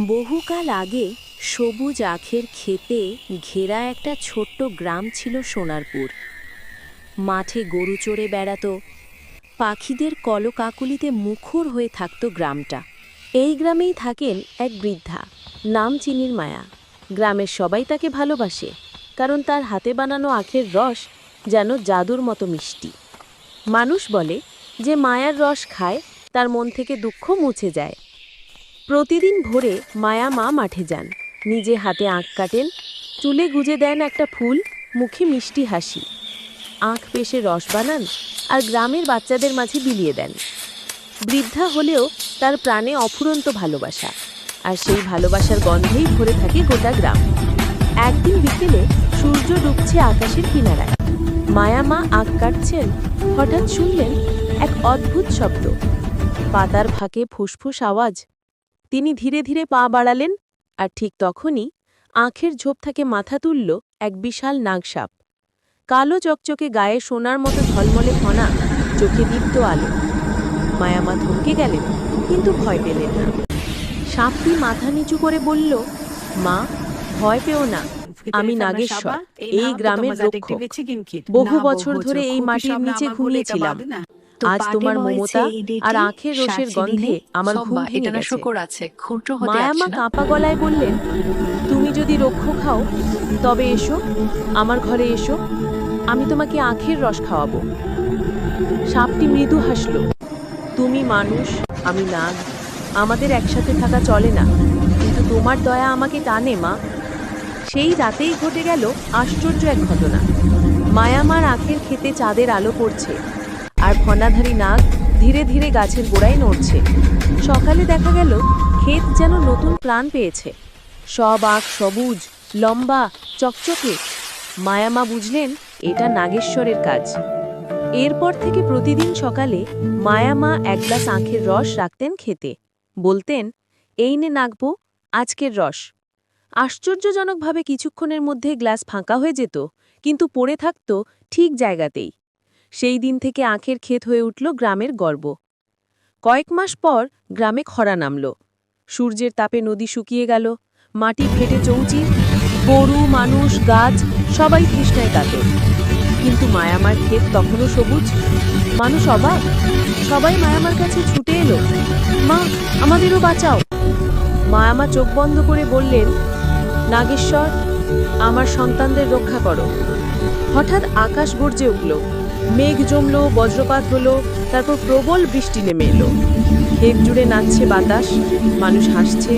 বহুকাল আগে সবুজ আখের ক্ষেতে ঘেরা একটা ছোট্ট গ্রাম ছিল সোনারপুর। মাঠে গরু চড়ে বেড়াতো, পাখিদের কলকাকলিতে মুখর হয়ে থাকত গ্রামটা। এই গ্রামেই থাকেন এক বৃদ্ধা, নাম চিনির মায়া। গ্রামের সবাই তাকে ভালোবাসে, কারণ তার হাতে বানানো আখের রস যেন জাদুর মতো মিষ্টি। মানুষ বলে যে মায়ার রস খায় তার মন থেকে দুঃখ মুছে যায়। প্রতিদিন ভোরে মায়া মা মাঠে যান, নিজে হাতে আখ কাটেন, চুলে গুজে দেন একটা ফুল, মুখে মিষ্টি হাসি। আখ পেশে রস বানান আর গ্রামের বাচ্চাদের মাঝে বিলিয়ে দেন। বৃদ্ধা হলেও তার প্রাণে অফুরন্ত ভালোবাসা, আর সেই ভালোবাসার গন্ধেই ভরে থাকে গোটা গ্রাম। একদিন বিকেলে সূর্য ডুবছে আকাশের কিনারায়, মায়া মা আখ কাটছেন, হঠাৎ শুনলেন এক অদ্ভুত শব্দ, পাতার ফাঁকে ফুসফুস আওয়াজ। তিনি ধীরে ধীরে পা বাড়ালেন, আর ঠিক তখনই আখের ঝোপ থেকে মাথা তুলল এক বিশাল নাগসাপ। কালো চকচকে গায়ে সোনার মতো ঝলমলে ফনা, চোখে দীপ্ত আলো। মায়ামা থমকে গেলেন, কিন্তু ভয় পেলেন না। সাপটি মাথা নিচু করে বলল, মা, ভয় পেও না, আমি নাগেশ্বর, এই গ্রামের রক্ষক। বহু বছর ধরে এই মাটির নিচে ঘুমিয়েছিলাম। আজ তোমার মমতা আর আখের রসের গন্ধে আমার ঘুম ভেঙে গেছে। মায়ামা কাঁপা গলায় বললেন, তুমি যদি রক্ষক হও তবে এসো, আমার ঘরে এসো, আমি তোমাকে আখের রস খাওয়াবো। সাপটি মৃদু হাসল, তুমি মানুষ, আমি নাগ, আমাদের একসাথে থাকা চলে না, কিন্তু তোমার দয়া আমাকে টানে মা। সেই রাতেই ঘটে গেল আশ্চর্য এক ঘটনা। মায়ামার আখের খেতে চাঁদের আলো পড়ছে, আর ফনাধারী নাগ ধীরে ধীরে গাছের গোড়ায় নড়ছে। সকালে দেখা গেল ক্ষেত যেন নতুন প্রাণ পেয়েছে। সব আখ সবুজ, লম্বা, চকচকে। মায়ামা বুঝলেন এটা নাগেশ্বরের কাজ। এরপর থেকে প্রতিদিন সকালে মায়ামা এক গ্লাস আখের রস রাখতেন খেতে, বলতেন, এই নে নাগবো, আজকের রস। আশ্চর্যজনকভাবে কিছুক্ষণের মধ্যে গ্লাস ফাঁকা হয়ে যেত, কিন্তু পড়ে থাকত ঠিক জায়গাতেই। সেই দিন থেকে আখের ক্ষেত হয়ে উঠল গ্রামের গর্ব। কয়েক মাস পর গ্রামে খরা নামল। সূর্যের তাপে নদী শুকিয়ে গেল, মাটি ফেটে চৌচির, গরু, মানুষ, গাছ সবাই তৃষ্ণায় কাতর। কিন্তু মায়ামার ক্ষেত তখনও সবুজ। মানুষ অবাক, সবাই মায়ামার কাছে ছুটে এলো, মা, আমাদেরও বাঁচাও। মায়ামা চোখ বন্ধ করে বললেন, নাগেশ্বর, আমার সন্তানদের রক্ষা করো। হঠাৎ আকাশ গর্জে উঠল, মেঘ জমল, বজ্রপাত হলো, তারপর প্রবল বৃষ্টি নেমে এলো। ক্ষেত জুড়ে নাচছে বাতাস, মানুষ হাসছে,